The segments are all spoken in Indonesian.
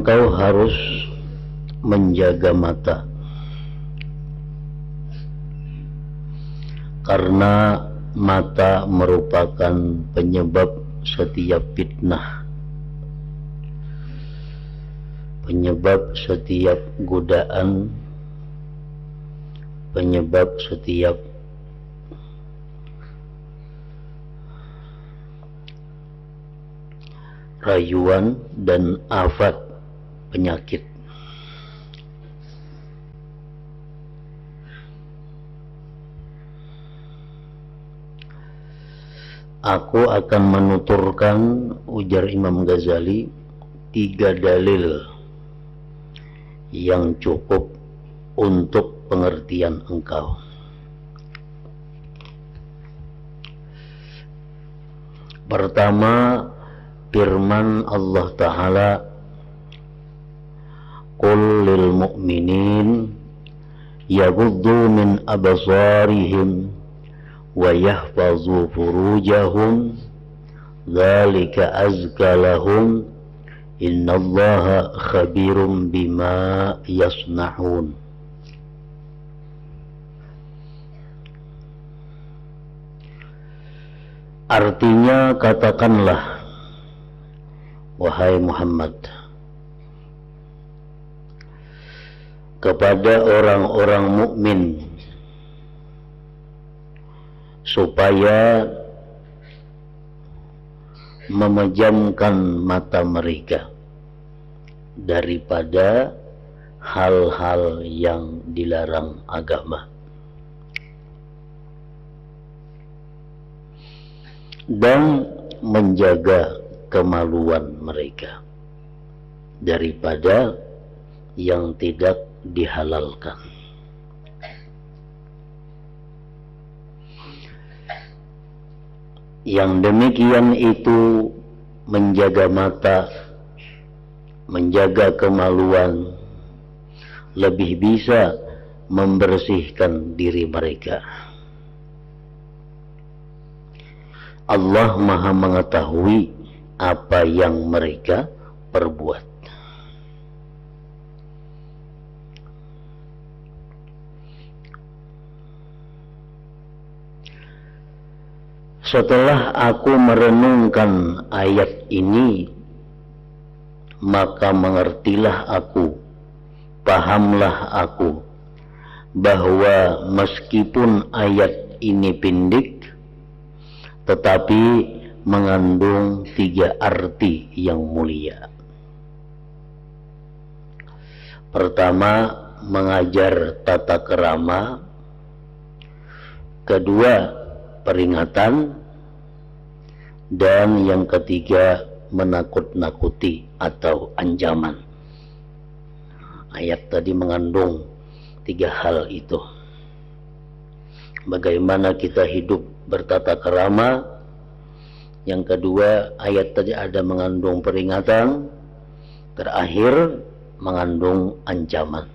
engkau harus menjaga mata, karena mata merupakan penyebab setiap fitnah, penyebab setiap godaan, penyebab setiap rayuan dan afat penyakit. Aku akan menuturkan, ujar Imam Ghazali, 3 dalil yang cukup untuk pengertian engkau. Pertama, firman Allah Ta'ala, qul lil mu'minin yaghuddu min absarihim wa yahfazu furujahum dzalika azka lahum innallaha khabirum bima yasna'un. Artinya, katakanlah wahai Muhammad kepada orang-orang mukmin supaya memejamkan mata mereka daripada hal-hal yang dilarang agama, dan menjaga kemaluan mereka daripada yang tidak dihalalkan. Yang demikian itu menjaga mata, menjaga kemaluan, lebih bisa membersihkan diri mereka. Allah Maha mengetahui apa yang mereka perbuat. Setelah aku merenungkan ayat ini, maka mengertilah aku, pahamlah aku, bahwa meskipun ayat ini pendek, tetapi mengandung 3 arti yang mulia. Pertama, mengajar tata kerama. Kedua, peringatan. Dan yang ketiga, menakut-nakuti atau ancaman. Ayat tadi mengandung 3 hal itu. Bagaimana kita hidup bertata kerama. Yang kedua, ayat tadi ada mengandung peringatan. Terakhir, mengandung ancaman.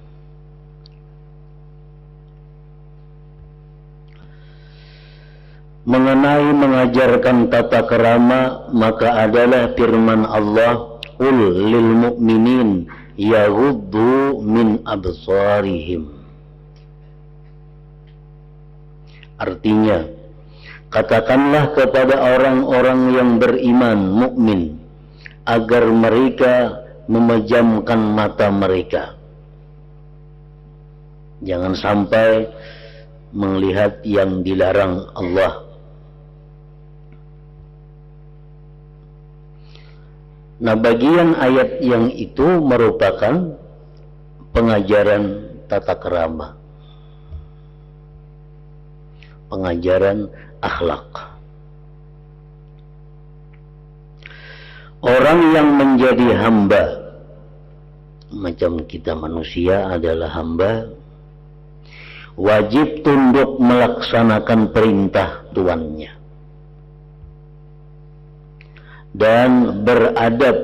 Mengenai mengajarkan tata kerama, maka adalah firman Allah, qul lil mu'minin yaghuddu min absarihim. Artinya, katakanlah kepada orang-orang yang beriman, mukmin, agar mereka memejamkan mata mereka. Jangan sampai melihat yang dilarang Allah. Nah, bagian ayat yang itu merupakan pengajaran tata kerama, pengajaran akhlak. Orang yang menjadi hamba, macam kita manusia adalah hamba, wajib tunduk melaksanakan perintah tuannya dan beradab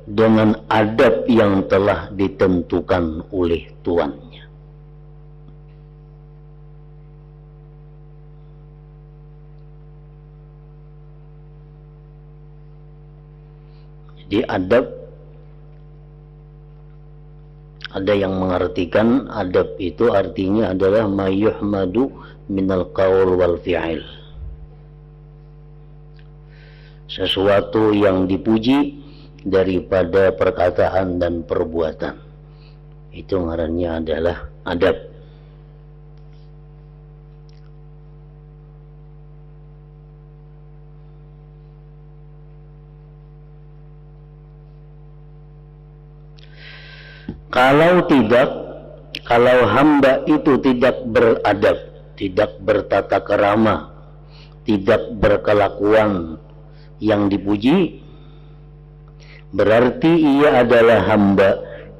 dengan adab yang telah ditentukan oleh tuannya. Jadi adab Ada yang mengartikan adab itu artinya adalah mayyuhmadu minal qaul wal fi'il, sesuatu yang dipuji daripada perkataan dan perbuatan. Itu ngarannya adalah adab. Kalau tidak, kalau hamba itu tidak beradab, tidak bertata kerama, tidak berkelakuan yang dipuji, berarti ia adalah hamba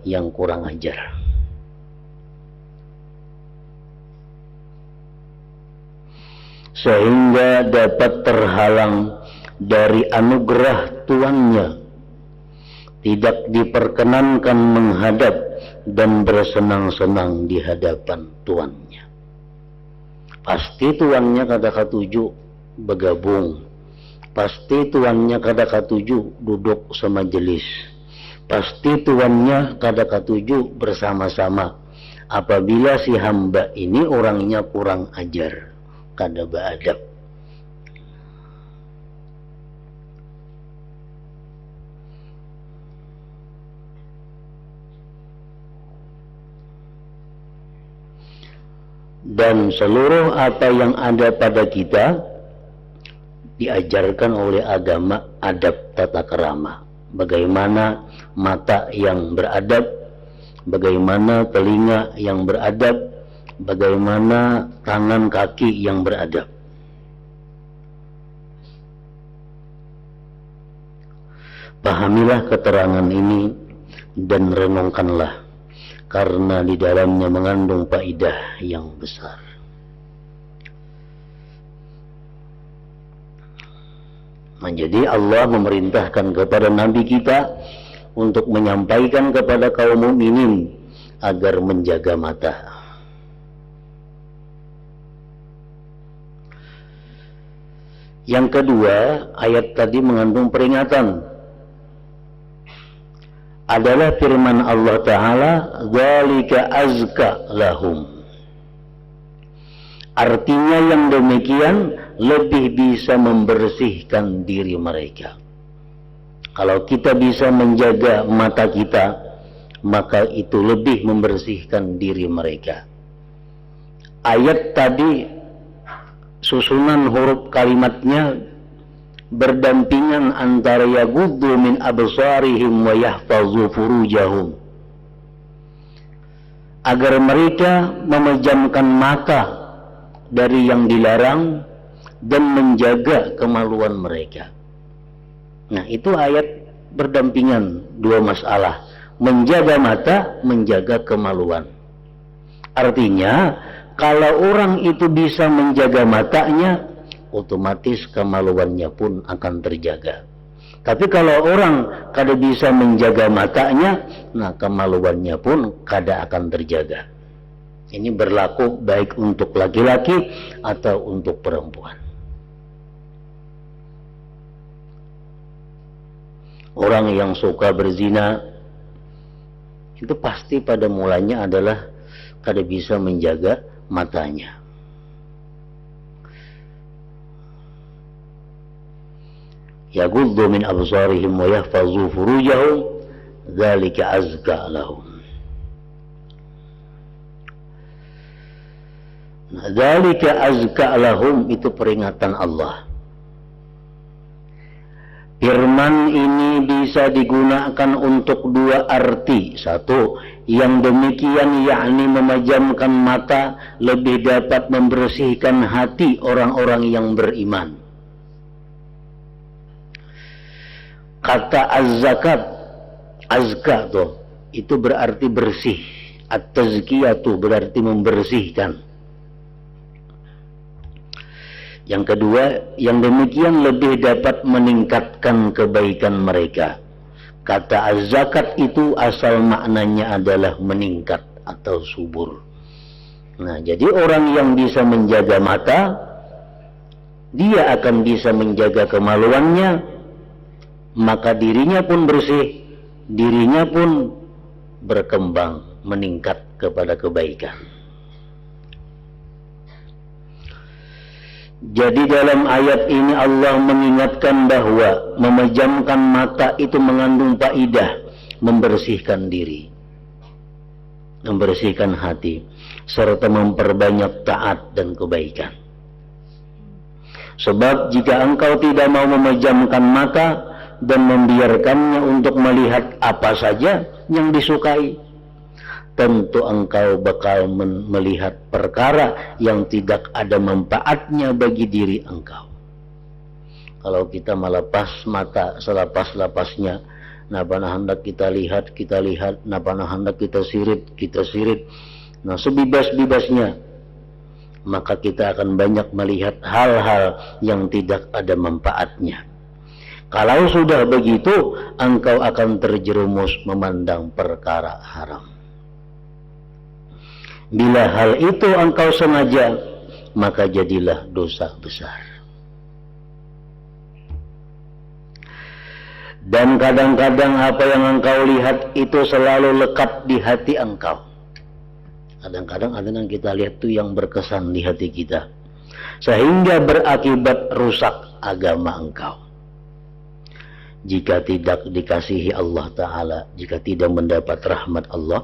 yang kurang ajar. Sehingga dapat terhalang dari anugerah Tuannya, tidak diperkenankan menghadap dan bersenang-senang di hadapan Tuannya. Pasti Tuannya kada katuju bergabung, pasti Tuannya kada katuju duduk semajelis, pasti Tuannya kada katuju bersama-sama apabila si hamba ini orangnya kurang ajar, kada beradab. Dan seluruh apa yang ada pada kita diajarkan oleh agama adab tata kerama. Bagaimana mata yang beradab, bagaimana telinga yang beradab, bagaimana tangan kaki yang beradab. Pahamilah keterangan ini dan renungkanlah, karena di dalamnya mengandung faedah yang besar. Jadi Allah memerintahkan kepada Nabi kita untuk menyampaikan kepada kaum mukminin agar menjaga mata. Yang kedua, ayat tadi mengandung peringatan. Adalah firman Allah Ta'ala, dzalika azka lahum. Artinya yang demikian lebih bisa membersihkan diri mereka. Kalau kita bisa menjaga mata kita, maka itu lebih membersihkan diri mereka. Ayat tadi susunan huruf kalimatnya berdampingan antara yaghuddu min absarihim wa yahfazu furujahum, agar mereka memejamkan mata dari yang dilarang dan menjaga kemaluan mereka. Nah, itu ayat berdampingan dua masalah, menjaga mata, menjaga kemaluan. Artinya kalau orang itu bisa menjaga matanya, otomatis kemaluannya pun akan terjaga. Tapi kalau orang kada bisa menjaga matanya, nah kemaluannya pun kada akan terjaga. Ini berlaku baik untuk laki-laki atau untuk perempuan. Orang yang suka berzina itu pasti pada mulanya adalah kada bisa menjaga matanya. Yaghuddu min absarihim wa yahfazu furujahum dzalika azka lahum. Dzalika azka lahum itu peringatan Allah. Firman ini bisa digunakan untuk dua arti. Satu, yang demikian yakni memejamkan mata lebih dapat membersihkan hati orang-orang yang beriman. Kata az-zakat, azka tuh, itu berarti bersih. At-tazkiyatu berarti membersihkan. Yang kedua, yang demikian lebih dapat meningkatkan kebaikan mereka. Kata az-zakat itu asal maknanya adalah meningkat atau subur. Nah, jadi orang yang bisa menjaga mata, dia akan bisa menjaga kemaluannya, maka dirinya pun bersih, dirinya pun berkembang meningkat kepada kebaikan. Jadi dalam ayat ini Allah mengingatkan bahwa memejamkan mata itu mengandung faedah membersihkan diri, membersihkan hati, serta memperbanyak taat dan kebaikan. Sebab jika engkau tidak mau memejamkan mata dan membiarkannya untuk melihat apa saja yang disukai, tentu engkau bakal melihat perkara yang tidak ada manfaatnya bagi diri engkau. Kalau kita melepas mata selepas-lepasnya, napa hendak kita lihat, napa hendak kita sirit, nah sebebas-bebasnya, maka kita akan banyak melihat hal-hal yang tidak ada manfaatnya. Kalau sudah begitu, engkau akan terjerumus memandang perkara haram. Bila hal itu engkau sengaja, maka jadilah dosa besar. Dan kadang-kadang apa yang engkau lihat itu selalu lekat di hati engkau. Kadang-kadang ada yang kita lihat itu yang berkesan di hati kita, sehingga berakibat rusak agama engkau. Jika tidak dikasihi Allah Ta'ala, jika tidak mendapat rahmat Allah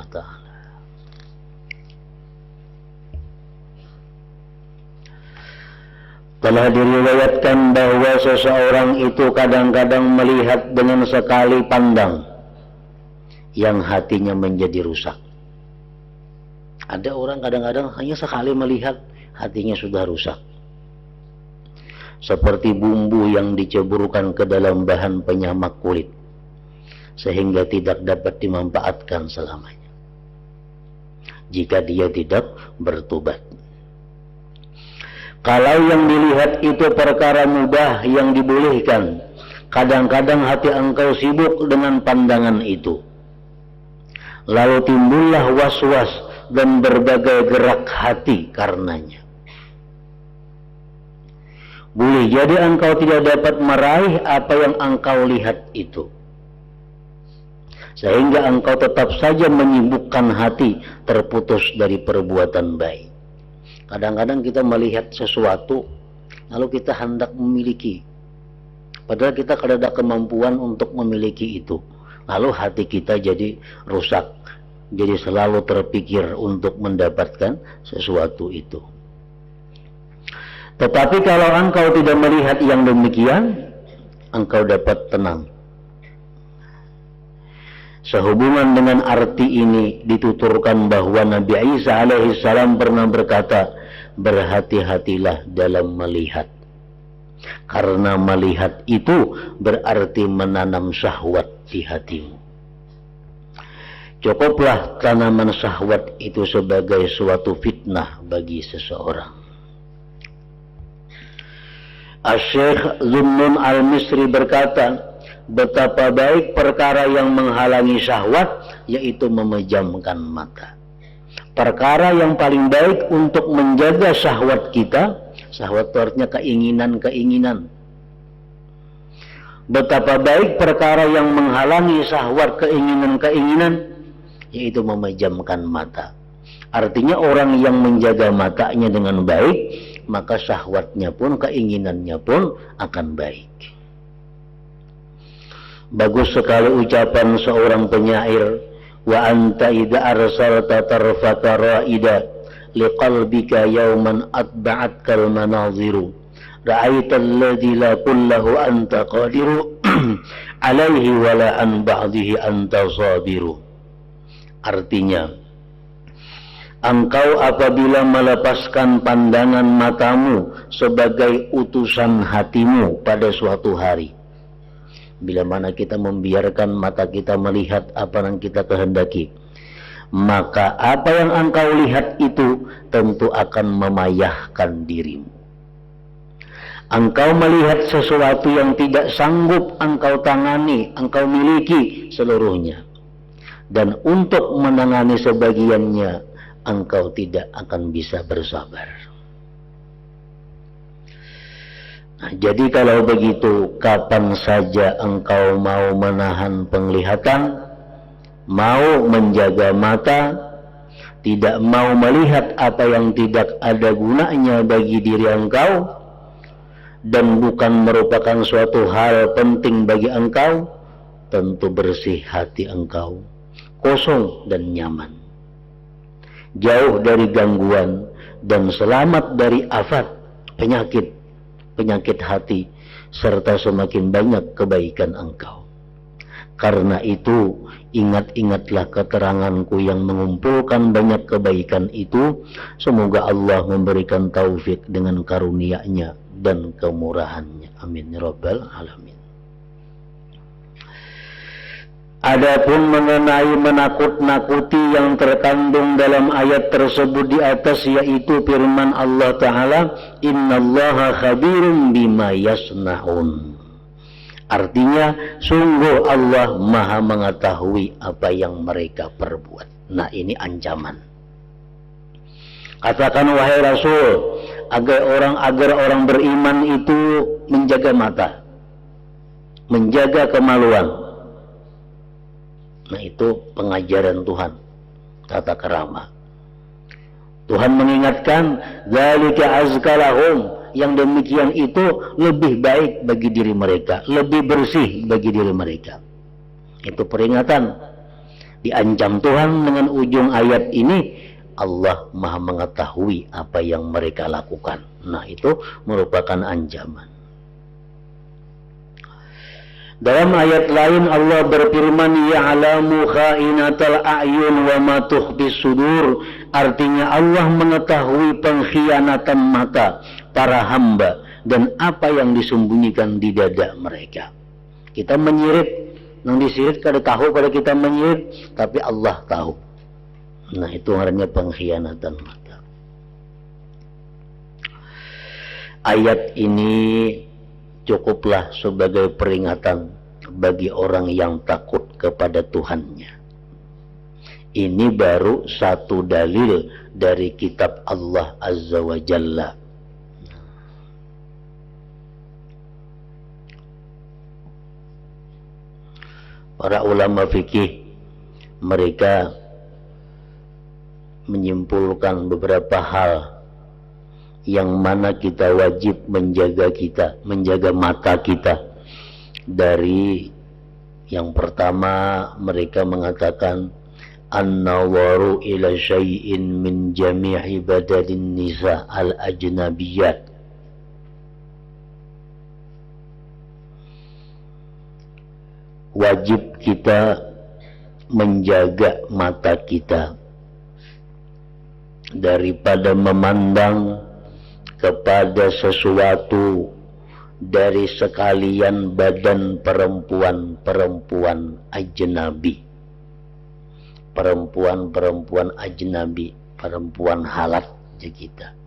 Ta'ala. Telah diriwayatkan bahwa seseorang itu kadang-kadang melihat dengan sekali pandang yang hatinya menjadi rusak. Ada orang kadang-kadang hanya sekali melihat hatinya sudah rusak. Seperti bumbu yang diceburkan ke dalam bahan penyamak kulit, sehingga tidak dapat dimanfaatkan selamanya jika dia tidak bertobat. Kalau yang dilihat itu perkara mubah yang dibolehkan, kadang-kadang hati engkau sibuk dengan pandangan itu. Lalu timbullah was-was dan berbagai gerak hati karenanya. Boleh jadi engkau tidak dapat meraih apa yang engkau lihat itu, sehingga engkau tetap saja menyibukkan hati terputus dari perbuatan baik. Kadang-kadang kita melihat sesuatu, lalu kita hendak memiliki, padahal kita tidak ada kemampuan untuk memiliki itu. Lalu hati kita jadi rusak, jadi selalu terpikir untuk mendapatkan sesuatu itu. Tetapi kalau engkau tidak melihat yang demikian, engkau dapat tenang. Sehubungan dengan arti ini dituturkan bahwa Nabi Isa alaihissalam pernah berkata, berhati-hatilah dalam melihat, karena melihat itu berarti menanam syahwat di hatimu. Cukuplah tanaman syahwat itu sebagai suatu fitnah bagi seseorang. Asy-Syaikh Zunnun Al-Misri berkata, betapa baik perkara yang menghalangi syahwat, yaitu memejamkan mata. Perkara yang paling baik untuk menjaga syahwat kita, syahwat itu artinya keinginan-keinginan. Betapa baik perkara yang menghalangi syahwat keinginan-keinginan, yaitu memejamkan mata. Artinya orang yang menjaga matanya dengan baik, maka syahwatnya pun, keinginannya pun akan baik. Bagus sekali ucapan seorang penyair, wa anta idza arsalta tarfaka raida liqalbika yawman atba'atkal manaziru ra'aita alladhi la kullahu anta qadiru alaihi wa la an ba'dihi anta sabiru. Artinya, engkau apabila melepaskan pandangan matamu sebagai utusan hatimu pada suatu hari, bila mana kita membiarkan mata kita melihat apa yang kita kehendaki, maka apa yang engkau lihat itu tentu akan memayahkan dirimu. Engkau melihat sesuatu yang tidak sanggup engkau tangani, engkau miliki seluruhnya, dan untuk menangani sebagiannya engkau tidak akan bisa bersabar. Nah, jadi kalau begitu, kapan saja engkau mau menahan penglihatan, mau menjaga mata, tidak mau melihat apa yang tidak ada gunanya bagi diri engkau, dan bukan merupakan suatu hal penting bagi engkau, tentu bersih hati engkau, kosong dan nyaman, jauh dari gangguan dan selamat dari afat, penyakit hati, serta semakin banyak kebaikan engkau. Karena itu, ingat-ingatlah keteranganku yang mengumpulkan banyak kebaikan itu. Semoga Allah memberikan taufik dengan karunia-Nya dan kemurahan-Nya. Amin ya rabbal alamin. Adapun mengenai menakut-nakuti yang terkandung dalam ayat tersebut di atas, yaitu firman Allah Ta'ala, innallaha khabirum bima yasna'un. Artinya, sungguh Allah maha mengetahui apa yang mereka perbuat. Nah, ini ancaman. Katakan wahai Rasul, agar orang beriman itu menjaga mata, menjaga kemaluan. Nah, itu pengajaran Tuhan, tata kerama. Tuhan mengingatkan, dzalika azkalahum, yang demikian itu lebih baik bagi diri mereka, lebih bersih bagi diri mereka. Itu peringatan. Diancam Tuhan dengan ujung ayat ini, Allah maha mengetahui apa yang mereka lakukan. Nah, itu merupakan ancaman. Dalam ayat lain Allah berfirman, ya'lamu kha'inatal a'yun wa ma tukhfis sudur. Artinya Allah mengetahui pengkhianatan mata para hamba dan apa yang disembunyikan di dada mereka. Kita menyirit, nang disirit kada tahu pada kita menyirit, tapi Allah tahu. Nah, itu artinya pengkhianatan mata. Ayat ini cukuplah sebagai peringatan bagi orang yang takut kepada Tuhannya. Ini baru satu dalil dari kitab Allah Azza wa Jalla. Para ulama fikih mereka menyimpulkan beberapa hal yang mana kita wajib menjaga mata kita. Dari yang pertama, mereka mengatakan an-nawaru ila syai'in min jami'i badalin nisa al-ajnabiyat. Wajib kita menjaga mata kita daripada memandang kepada sesuatu dari sekalian badan perempuan ajnabi, perempuan ajnabi, perempuan halat kita.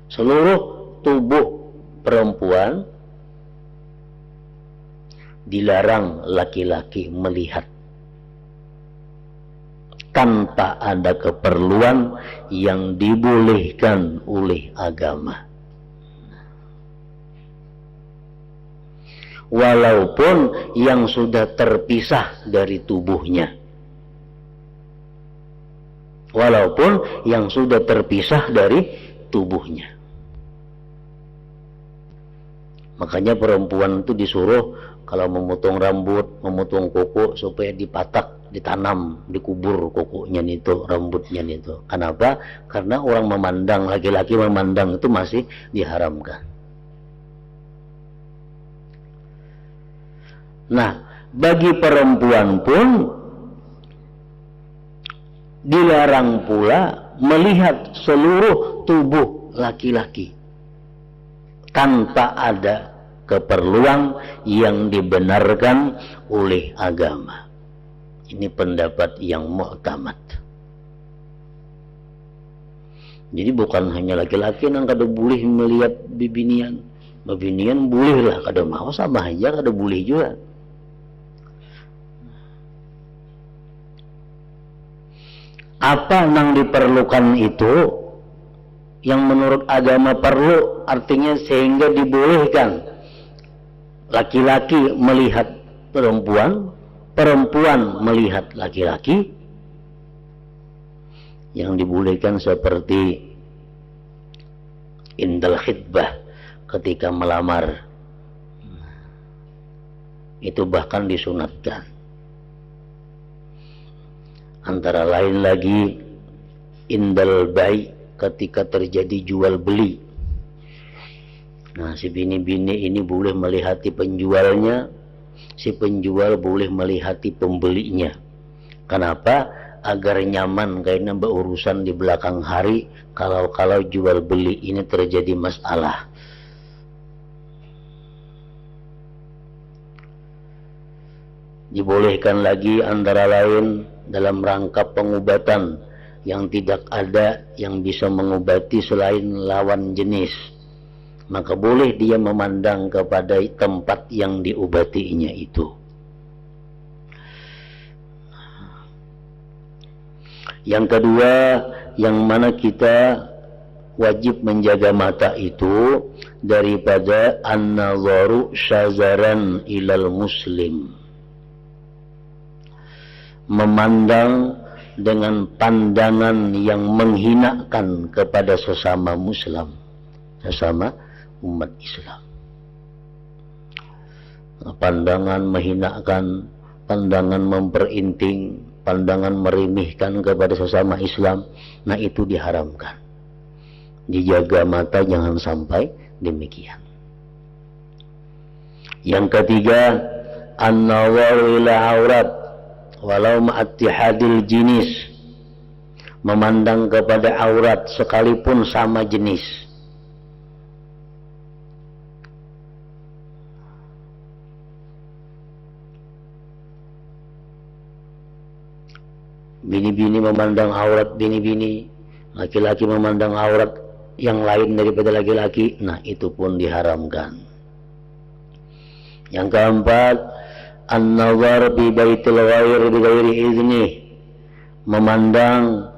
Seluruh tubuh perempuan dilarang laki-laki melihat tanpa ada keperluan yang dibolehkan oleh agama. Walaupun yang sudah terpisah dari tubuhnya. Walaupun yang sudah terpisah dari tubuhnya. Makanya perempuan itu disuruh kalau memotong rambut, memotong kuku supaya ditanam, dikubur kukunya itu, rambutnya itu. Kenapa? Karena orang memandang, laki-laki memandang itu masih diharamkan. Nah, bagi perempuan pun dilarang pula melihat seluruh tubuh laki-laki tanpa ada keperluan yang dibenarkan oleh agama. Ini pendapat yang mu'tamad. Jadi bukan hanya laki-laki yang kada boleh melihat bibinian. Bibinian boleh lah, kada mau sama aja, kada boleh juga. Apa yang diperlukan itu yang menurut agama perlu, artinya sehingga dibolehkan laki-laki melihat perempuan, perempuan melihat laki-laki, yang dibolehkan seperti indal khitbah, ketika melamar, itu bahkan disunatkan. Antara lain lagi indal bai, ketika terjadi jual beli. Nah, si bini-bini ini boleh melihati penjualnya, si penjual boleh melihati pembelinya. Kenapa? Agar nyaman karena berurusan di belakang hari kalau jual beli ini terjadi masalah. Dibolehkan lagi antara lain dalam rangka pengobatan yang tidak ada yang bisa mengobati selain lawan jenis, maka boleh dia memandang kepada tempat yang diobatinya itu. Yang kedua, yang mana kita wajib menjaga mata itu daripada an-nazaru syazaran ilal muslim, memandang dengan pandangan yang menghinakan kepada sesama muslim, sesama umat Islam. Pandangan menghinakan, pandangan memperinting, pandangan meremehkan kepada sesama Islam, nah itu diharamkan. Dijaga mata jangan sampai demikian. Yang ketiga, an-nazaru ila aurat walau ma'attihadil jinis, memandang kepada aurat sekalipun sama jenis. Bini-bini memandang aurat bini-bini, laki-laki memandang aurat yang lain daripada laki-laki, nah itu pun diharamkan. Yang keempat, an-nazar fi baitil ghair bighairi izni, memandang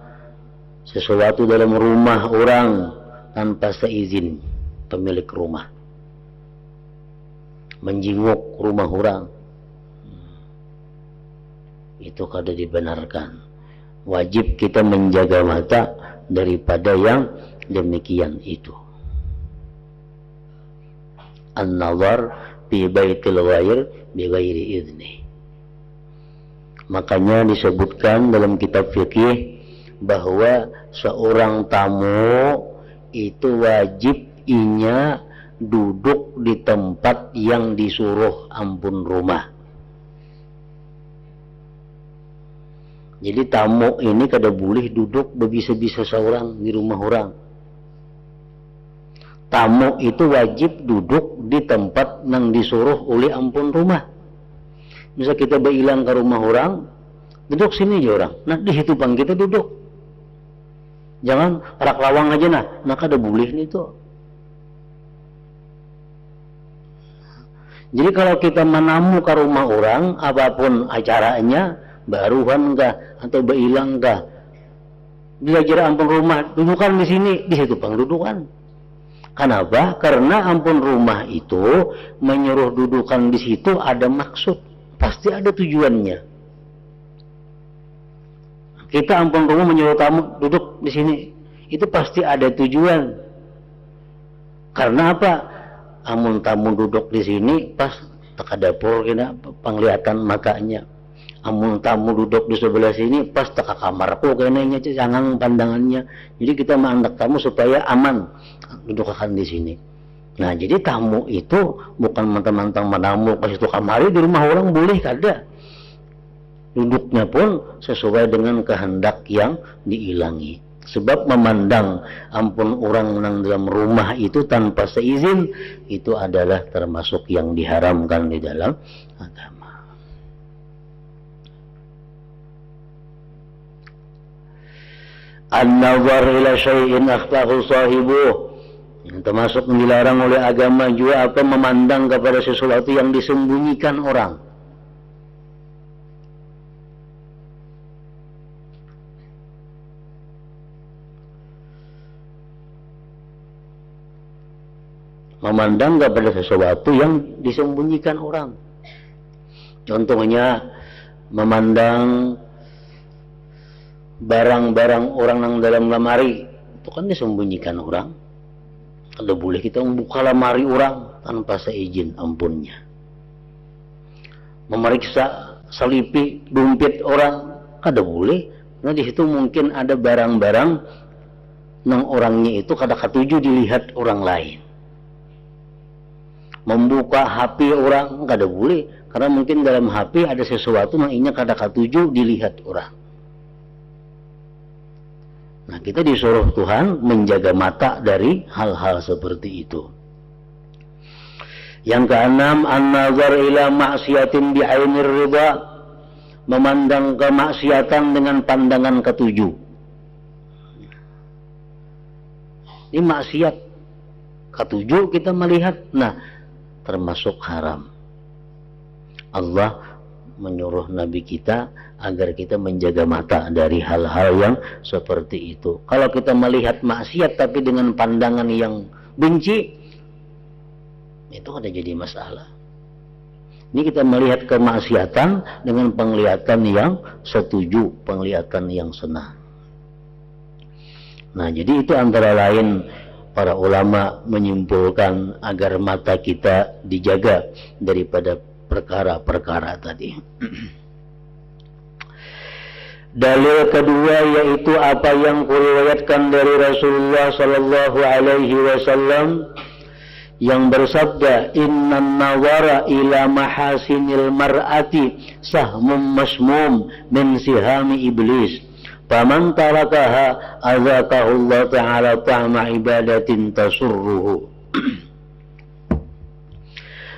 sesuatu dalam rumah orang tanpa seizin pemilik rumah, menjenguk rumah orang, itu kada dibenarkan. Wajib kita menjaga mata daripada yang demikian itu. An-nazar fi baitil ghair bighairi izni. Makanya disebutkan dalam kitab fikih bahwa seorang tamu itu wajib inya duduk di tempat yang disuruh ampun rumah. Jadi tamu ini kada boleh duduk berbisa-bisa seorang di rumah orang. Tamu itu wajib duduk di tempat yang disuruh oleh ampun rumah. Misal kita berilang ke rumah orang, duduk sini aja orang. Nah di situ pang kita duduk. Jangan rak lawang aja nah kada boleh nih tuh. Jadi kalau kita menamu ke rumah orang, apapun acaranya, baruhan kah atau berilang kah, belajar ampun rumah, dudukan di sini, di situ pang dudukan. Kenapa? Karena ampun rumah itu menyuruh dudukan di situ ada maksud, pasti ada tujuannya. Kita ampun rumah menyuruh tamu duduk di sini, itu pasti ada tujuan. Karena apa? Amun tamu duduk di sini pas teka dapur kena penglihatan makanya. Amun tamu duduk di sebelah sini pas teka kamarku kayaknya jangan pandangannya. Jadi kita mengandak tamu supaya aman duduk akan di sini. Nah jadi tamu itu bukan mentang-mentang menamu pas itu kamari di rumah orang boleh kada. Duduknya pun sesuai dengan kehendak yang diilangi. Sebab memandang ampun orang yang dalam rumah itu tanpa seizin itu adalah termasuk yang diharamkan di dalam agama. An-nazar ila syai'in akhtahu sahibuh, yang termasuk dilarang oleh agama juga apa, memandang kepada sesuatu yang disembunyikan orang. memandang kepada sesuatu yang disembunyikan orang. Contohnya memandang barang-barang orang yang dalam lemari, itu kan disembunyikan orang. Kalau boleh kita membuka lemari orang tanpa seizin ampunnya. Memeriksa selipi dompet orang, kada boleh. Nah di situ mungkin ada barang-barang nang orangnya itu kada katuju dilihat orang lain. Membuka HP orang kada boleh, karena mungkin dalam HP ada sesuatu yang inya kada katuju dilihat orang. Nah kita disuruh Tuhan menjaga mata dari hal-hal seperti itu. Yang keenam, an-nazar ila maksiatin bi'ainir ridha, memandang kemaksiatan dengan pandangan ketujuh. Ini maksiat ketujuh kita melihat, nah termasuk haram. Allah menyuruh Nabi kita agar kita menjaga mata dari hal-hal yang seperti itu. Kalau kita melihat maksiat tapi dengan pandangan yang benci, itu ada jadi masalah. Ini kita melihat kemaksiatan dengan penglihatan yang setuju, penglihatan yang senang. Nah, jadi itu antara lain para ulama menyimpulkan agar mata kita dijaga daripada perkara-perkara tadi. Dalil kedua yaitu apa yang kuriwayatkan dari Rasulullah sallallahu alaihi wasallam yang bersabda, innan nawara ila mahasinil mar'ati sahmum masmum min sihami iblis, faman tarakaha azakahu Allah ta'ala ta'ma ibadatin tasurruhu.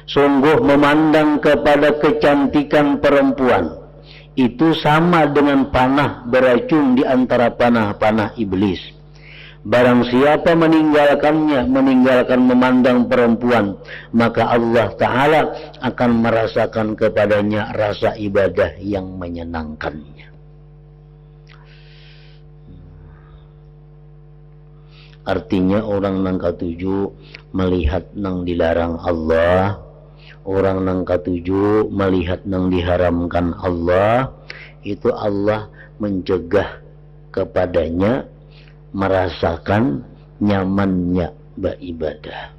Sungguh memandang kepada kecantikan perempuan itu sama dengan panah beracun di antara panah-panah iblis. Barang siapa meninggalkannya, meninggalkan memandang perempuan, maka Allah Ta'ala akan merasakan kepadanya rasa ibadah yang menyenangkannya. Artinya orang nang katuju melihat nang dilarang Allah, orang nang katuju melihat nang diharamkan Allah, itu Allah mencegah kepadanya merasakan nyamannya beribadah.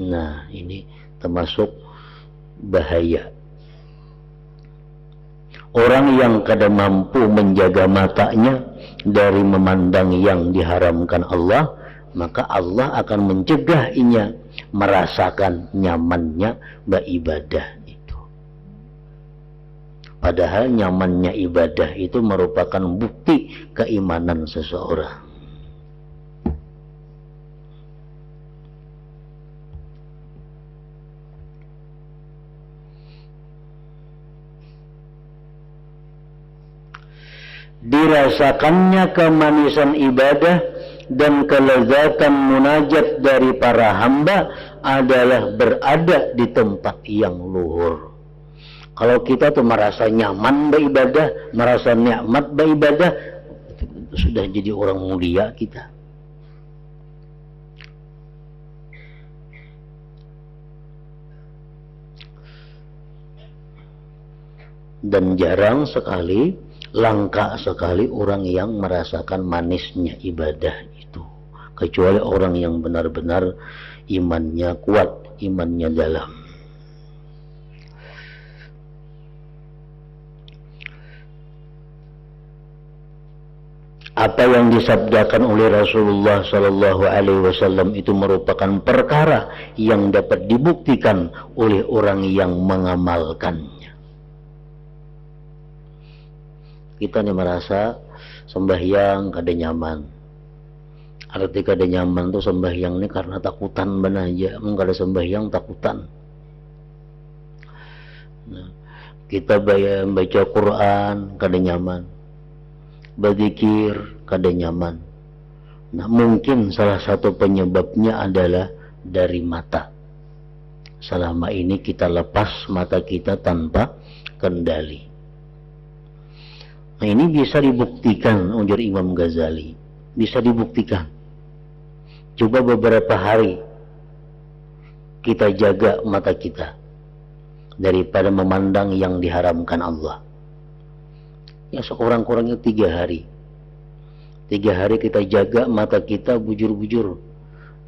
Nah, ini termasuk bahaya. Orang yang kada mampu menjaga matanya dari memandang yang diharamkan Allah, maka Allah akan mencegah inya merasakan nyamannya beribadah itu. Padahal nyamannya ibadah itu merupakan bukti keimanan seseorang. Dirasakannya kemanisan ibadah dan kelezatan munajat dari para hamba adalah berada di tempat yang luhur. Kalau kita tuh merasa nyaman beribadah, merasa nikmat beribadah, itu sudah jadi orang mulia kita. Dan jarang sekali, langka sekali orang yang merasakan manisnya ibadah itu, kecuali orang yang benar-benar imannya kuat, imannya dalam. Apa yang disabdakan oleh Rasulullah sallallahu alaihi wasallam itu merupakan perkara yang dapat dibuktikan oleh orang yang mengamalkannya. Kita nih merasa sembahyang kada nyaman. Arti kada nyaman tuh sembahyang ini karena takutan benar aja. Kada sembahyang takutan. Nah, kita baca Quran kada nyaman, berzikir kada nyaman. Nah, mungkin salah satu penyebabnya adalah dari mata. Selama ini kita lepas mata kita tanpa kendali. Nah, ini bisa dibuktikan ujar Imam Ghazali, bisa dibuktikan. Coba beberapa hari kita jaga mata kita daripada memandang yang diharamkan Allah. Ya sekurang-kurangnya 3 hari. 3 hari kita jaga mata kita bujur-bujur.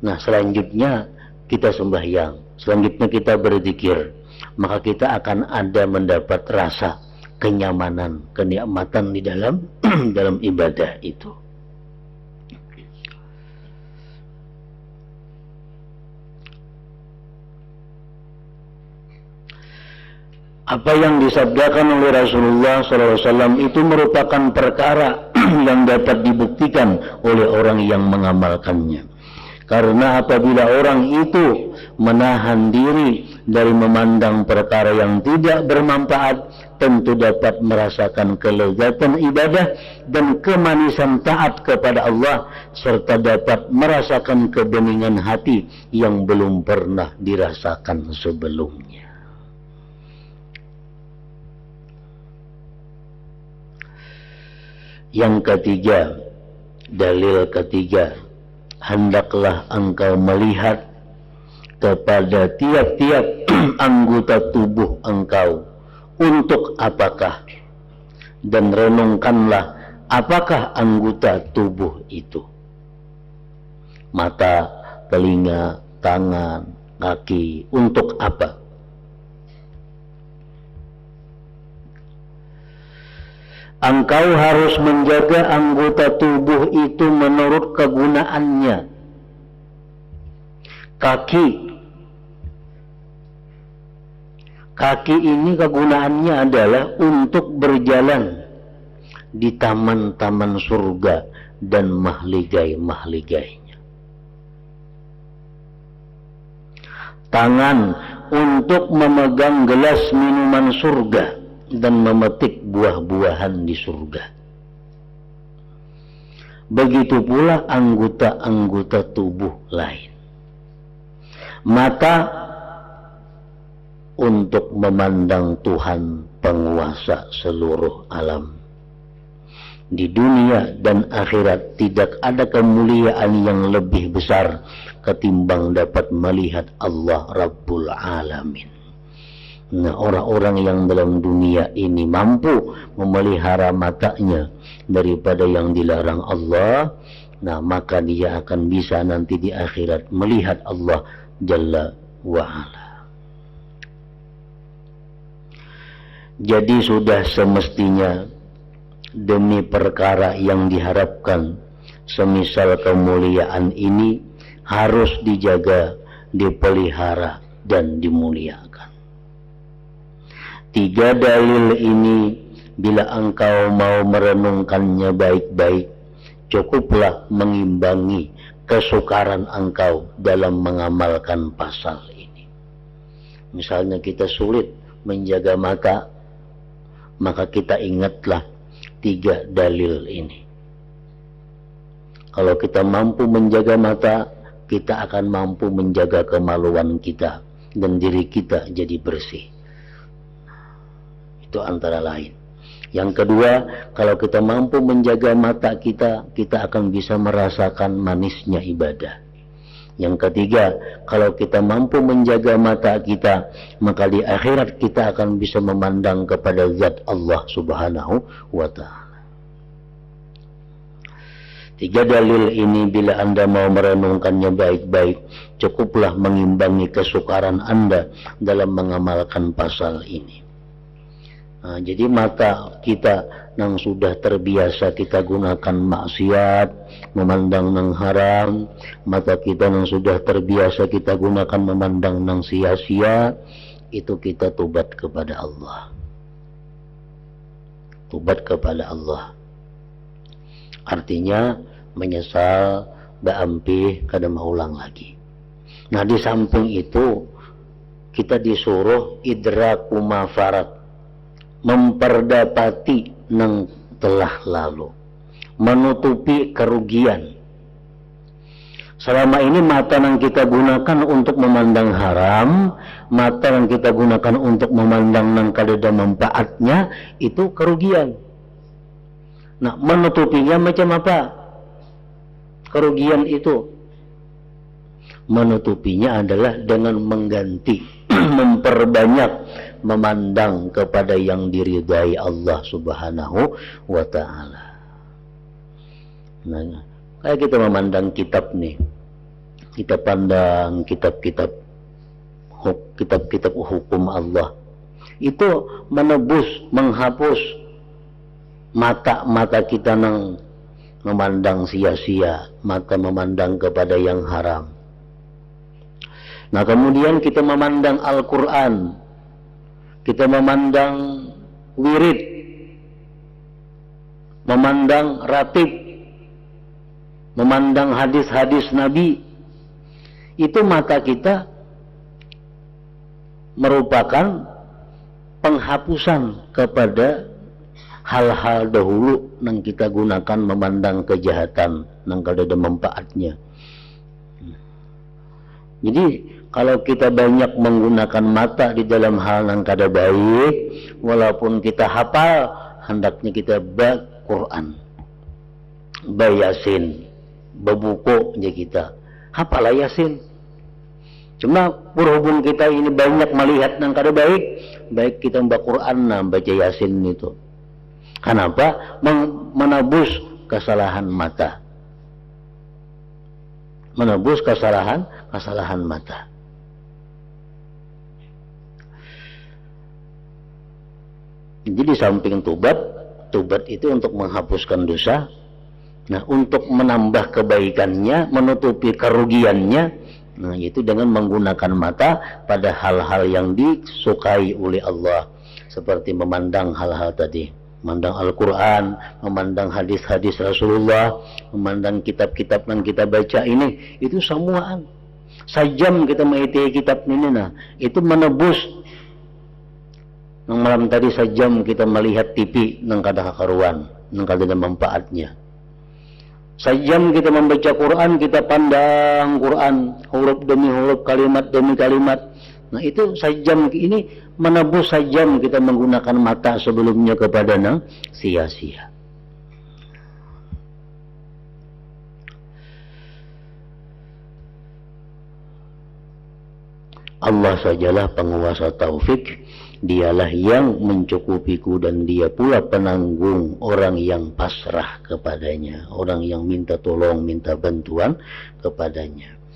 Nah selanjutnya kita sembahyang, selanjutnya kita berzikir, maka kita akan ada mendapat rasa kenyamanan, kenikmatan di dalam dalam ibadah itu. Apa yang disabdakan oleh Rasulullah SAW itu merupakan perkara yang dapat dibuktikan oleh orang yang mengamalkannya. Karena apabila orang itu menahan diri dari memandang perkara yang tidak bermanfaat, tentu dapat merasakan kelezatan ibadah dan kemanisan taat kepada Allah, serta dapat merasakan kebeningan hati yang belum pernah dirasakan sebelumnya. Yang ketiga, dalil ketiga, hendaklah engkau melihat kepada tiap-tiap anggota tubuh engkau untuk apakah, dan renungkanlah apakah anggota tubuh itu. Mata, telinga, tangan, kaki, untuk apa? Engkau harus menjaga anggota tubuh itu menurut kegunaannya. Kaki ini kegunaannya adalah untuk berjalan di taman-taman surga dan mahligai-mahligainya. Tangan untuk memegang gelas minuman surga dan memetik buah-buahan di surga. Begitu pula anggota-anggota tubuh lain. Mata untuk memandang Tuhan penguasa seluruh alam. Di dunia dan akhirat tidak ada kemuliaan yang lebih besar ketimbang dapat melihat Allah Rabbul Alamin. Nah, orang-orang yang dalam dunia ini mampu memelihara matanya daripada yang dilarang Allah, nah maka dia akan bisa nanti di akhirat melihat Allah Jalla wa'ala. Jadi sudah semestinya demi perkara yang diharapkan, semisal kemuliaan ini harus dijaga, dipelihara dan dimuliakan. 3 dalil ini bila engkau mau merenungkannya baik-baik, cukuplah mengimbangi kesukaran engkau dalam mengamalkan pasal ini. Misalnya kita sulit menjaga mata, maka kita ingatlah 3 dalil ini. Kalau kita mampu menjaga mata, kita akan mampu menjaga kemaluan kita dan diri kita jadi bersih. Itu antara lain. Yang kedua, kalau kita mampu menjaga mata kita, kita akan bisa merasakan manisnya ibadah. Yang ketiga, kalau kita mampu menjaga mata kita, maka di akhirat kita akan bisa memandang kepada zat Allah Subhanahu wa ta'ala. 3 dalil ini bila Anda mau merenungkannya baik-baik, cukuplah mengimbangi kesukaran Anda dalam mengamalkan pasal ini. Nah, jadi mata kita yang sudah terbiasa kita gunakan maksiat, memandang yang haram, mata kita yang sudah terbiasa kita gunakan memandang yang sia-sia, itu kita tobat kepada Allah. Tobat kepada Allah. Artinya menyesal, ba'ampih, kada maulang lagi. Nah, di samping itu kita disuruh idraku ma farat, memperdapati yang telah lalu, menutupi kerugian. Selama ini mata yang kita gunakan untuk memandang haram, mata yang kita gunakan untuk memandang yang kadada manfaatnya, itu kerugian. Nah, menutupinya macam apa kerugian itu? Menutupinya adalah dengan mengganti memperbanyak memandang kepada yang diridai Allah Subhanahu wa ta'ala. Nah, kayak kita memandang kitab nih, kita pandang kitab-kitab hukum Allah, itu menebus, menghapus mata kita yang memandang sia-sia, mata memandang kepada yang haram. Nah, kemudian kita memandang Al-Quran, kita memandang wirid, memandang ratib, memandang hadis-hadis Nabi, itu mata kita merupakan penghapusan kepada hal-hal dahulu yang kita gunakan memandang kejahatan yang kada ada manfaatnya. Jadi kalau kita banyak menggunakan mata di dalam hal yang kada baik, walaupun kita hafal, hendaknya kita baca Quran, baca Yasin, berbuku aja kita, hafal Yasin. Cuma berhubung kita ini banyak melihat yang kada baik, baik kita membaca Quran, baca Yasin itu. Kenapa? Menebus kesalahan mata, menebus kesalahan mata. Jadi samping tobat itu untuk menghapuskan dosa. Nah, untuk menambah kebaikannya, menutupi kerugiannya, nah itu dengan menggunakan mata pada hal-hal yang disukai oleh Allah, seperti memandang hal-hal tadi, memandang Al-Quran, memandang hadis-hadis Rasulullah, memandang kitab-kitab yang kita baca ini, itu semuaan. Sajam kita mengikuti kitab ini, nah itu menebus. Nang malam tadi sajam kita melihat TV nang kada karuan, nang kada ada manfaatnya. Sajam kita membaca Quran, kita pandang Quran huruf demi huruf, kalimat demi kalimat. Nah itu sajam ini menebus sajam kita menggunakan mata sebelumnya kepada nang sia-sia. Allah sajalah penguasa taufik, dialah yang mencukupiku dan dia pula penanggung orang yang pasrah kepadanya, orang yang minta tolong, minta bantuan kepadanya.